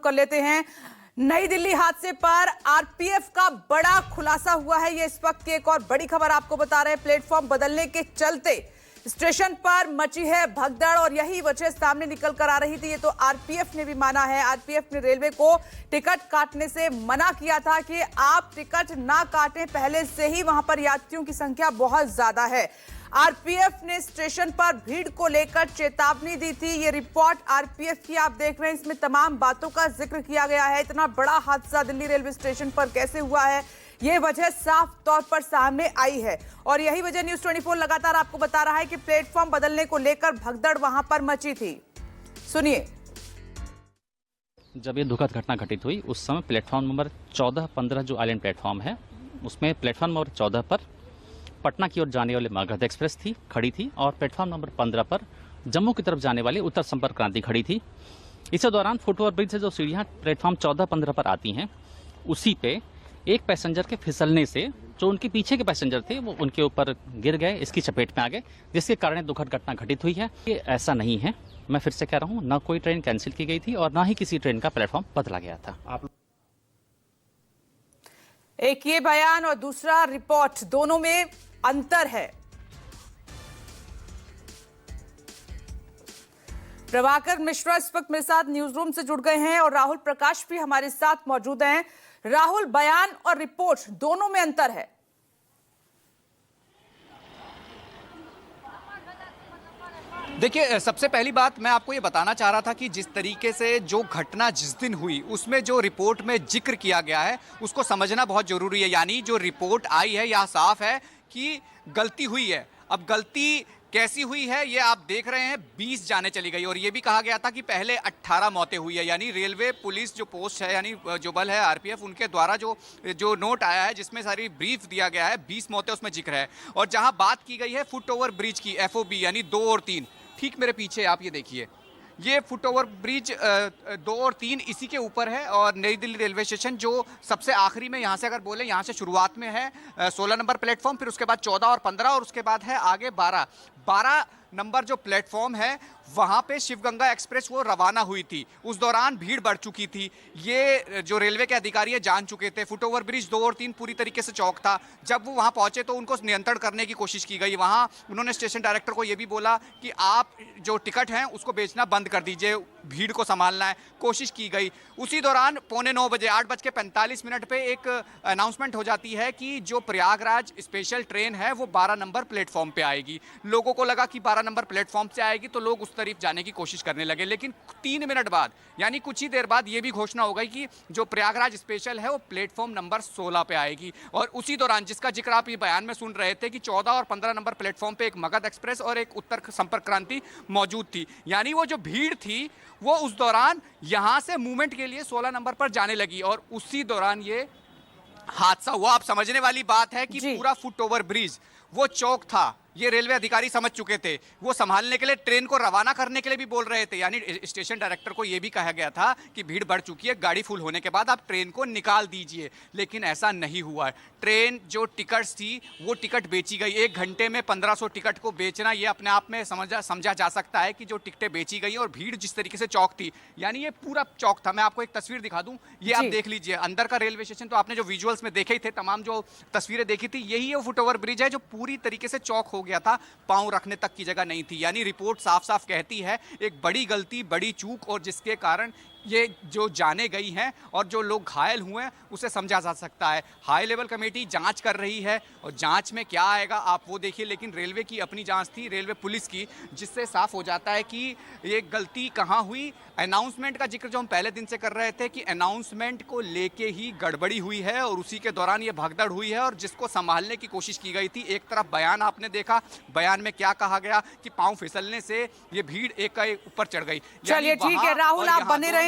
कर लेते हैं। नई दिल्ली हादसे पर आरपीएफ का बड़ा खुलासा हुआ है। ये इस वक्त की एक और बड़ी खबर आपको बता रहे हैं। प्लेटफॉर्म बदलने के चलते स्टेशन पर मची है भगदड़ और यही वजह सामने निकल कर आ रही थी। ये तो आरपीएफ ने भी माना है। आरपीएफ ने रेलवे को टिकट काटने से मना किया था कि आप टिकट ना काटें, पहले से ही वहां पर यात्रियों की संख्या बहुत ज्यादा है। आरपीएफ ने स्टेशन पर भीड़ को लेकर चेतावनी दी थी। ये रिपोर्ट आरपीएफ की आप देख रहे हैं, इसमें तमाम बातों का जिक्र किया गया है। इतना बड़ा हादसा दिल्ली रेलवे स्टेशन पर कैसे हुआ है, ये वजह साफ तौर पर सामने आई है और यही वजह न्यूज़ 24 लगातार आपको बता रहा है कि प्लेटफॉर्म बदलने को लेकर भगदड़ वहां पर मची थी। सुनिए। जब ये दुखद घटना घटित हुई उस समय प्लेटफॉर्म नंबर 14-15 जो आइलैंड प्लेटफॉर्म है, उसमें प्लेटफॉर्म नंबर 14 पर पटना की ओर जाने वाली मगध एक्सप्रेस खड़ी थी और प्लेटफॉर्म नंबर 15 पर जम्मू की तरफ जाने वाली उत्तर संपर्क क्रांति खड़ी थी। इसी दौरान फुटओवर ब्रिज से जो सीढ़ियां प्लेटफॉर्म 14-15 पर आती हैं, उसी पे एक पैसेंजर के फिसलने से जो उनके पीछे के पैसेंजर थे वो उनके ऊपर गिर गए, इसकी चपेट में आ गए, जिसके कारण दुखद घटना घटित हुई है। ये ऐसा नहीं है, मैं फिर से कह रहा हूँ, ना कोई ट्रेन कैंसिल की गई थी और ना ही किसी ट्रेन का प्लेटफॉर्म बदला गया था। एक ये बयान और दूसरा रिपोर्ट, दोनों में अंतर है। प्रभाकर मिश्रा इस वक्त मेरे साथ न्यूज रूम से जुड़ गए हैं और राहुल प्रकाश भी हमारे साथ मौजूद हैं। राहुल, बयान और रिपोर्ट दोनों में अंतर है। देखिए, सबसे पहली बात मैं आपको ये बताना चाह रहा था कि जिस तरीके से जो घटना जिस दिन हुई उसमें जो रिपोर्ट में जिक्र किया गया है उसको समझना बहुत जरूरी है। यानी जो रिपोर्ट आई है यह साफ है कि गलती हुई है। अब गलती कैसी हुई है ये आप देख रहे हैं, 20 जाने चली गई और ये भी कहा गया था कि पहले 18 मौतें हुई है। यानी रेलवे पुलिस जो पोस्ट है, यानी जो बल है आरपीएफ, उनके द्वारा जो नोट आया है जिसमें सारी ब्रीफ दिया गया है, 20 मौतें उसमें जिक्र है। और जहां बात की गई है फुट ओवर ब्रिज की, एफओबी यानी 2 और 3, ठीक मेरे पीछे आप ये देखिए, ये फुट ओवर ब्रिज 2 और 3 इसी के ऊपर है। और नई दिल्ली रेलवे स्टेशन जो सबसे आखिरी में, यहाँ से अगर बोले, यहाँ से शुरुआत में है 16 नंबर प्लेटफॉर्म, फिर उसके बाद 14 और 15 और उसके बाद है आगे 12 नंबर जो प्लेटफॉर्म है वहाँ पे शिवगंगा एक्सप्रेस वो रवाना हुई थी। उस दौरान भीड़ बढ़ चुकी थी, ये जो रेलवे के अधिकारी है जान चुके थे। फुट ओवर ब्रिज 2 और 3 पूरी तरीके से चौक था। जब वो वहाँ पहुंचे तो उनको नियंत्रण करने की कोशिश की गई। वहाँ उन्होंने स्टेशन डायरेक्टर को ये भी बोला कि आप जो टिकट हैं उसको बेचना बंद कर दीजिए, भीड़ को संभालना है, कोशिश की गई। उसी दौरान 8:45 बजे 8:45 पे एक अनाउंसमेंट हो जाती है कि जो प्रयागराज स्पेशल ट्रेन है वो 12 नंबर प्लेटफॉर्म पे आएगी। लोगों को लगा कि 12 नंबर प्लेटफॉर्म से आएगी तो लोग उस तरफ जाने की कोशिश करने लगे। लेकिन 3 मिनट बाद, यानी कुछ ही देर बाद, ये भी घोषणा हो गई कि जो प्रयागराज स्पेशल है वो प्लेटफॉर्म नंबर 16 पे आएगी। और उसी दौरान, जिसका जिक्र आप ये बयान में सुन रहे थे, कि 14 और 15 नंबर प्लेटफॉर्म पे एक मगध एक्सप्रेस और एक उत्तर संपर्क क्रांति मौजूद थी। यानी वो जो भीड़ थी वो उस दौरान यहां से मूवमेंट के लिए 16 नंबर पर जाने लगी और उसी दौरान ये हादसा हुआ। आप समझने वाली बात है कि पूरा फुट ओवर ब्रिज वो चौक था, ये रेलवे अधिकारी समझ चुके थे। वो संभालने के लिए, ट्रेन को रवाना करने के लिए भी बोल रहे थे। यानी स्टेशन डायरेक्टर को ये भी कहा गया था कि भीड़ बढ़ चुकी है, गाड़ी फुल होने के बाद आप ट्रेन को निकाल दीजिए। लेकिन ऐसा नहीं हुआ। ट्रेन जो टिकट्स थी वो टिकट बेची गई। 1 घंटे में 1500 टिकट को बेचना, ये अपने आप में समझा जा सकता है कि जो टिकटें बेची गई और भीड़ जिस तरीके से चौक थी, यानी ये पूरा चौक था। मैं आपको एक तस्वीर दिखा दूं, ये आप देख लीजिए। अंदर का रेलवे स्टेशन तो आपने जो विजुअल्स में देखे ही थे, तमाम जो तस्वीरें देखी थी, यही वो फुट ओवर ब्रिज है जो पूरी तरीके से चौक हो गया था, पांव रखने तक की जगह नहीं थी। यानी रिपोर्ट साफ साफ कहती है एक बड़ी गलती, बड़ी चूक, और जिसके कारण ये जो जाने गई हैं और जो लोग घायल हुए हैं उसे समझा जा सकता है। हाई लेवल कमेटी जांच कर रही है और जांच में क्या आएगा आप वो देखिए। लेकिन रेलवे की अपनी जांच थी, रेलवे पुलिस की, जिससे साफ हो जाता है कि ये गलती कहाँ हुई। अनाउंसमेंट का जिक्र जो हम पहले दिन से कर रहे थे कि अनाउंसमेंट को लेके ही गड़बड़ी हुई है और उसी के दौरान ये भगदड़ हुई है और जिसको संभालने की कोशिश की गई थी। एक तरफ बयान आपने देखा, बयान में क्या कहा गया कि पांव फिसलने से ये भीड़ एक का एक ऊपर चढ़ गई। चलिए ठीक है राहुल, आप बने रहे।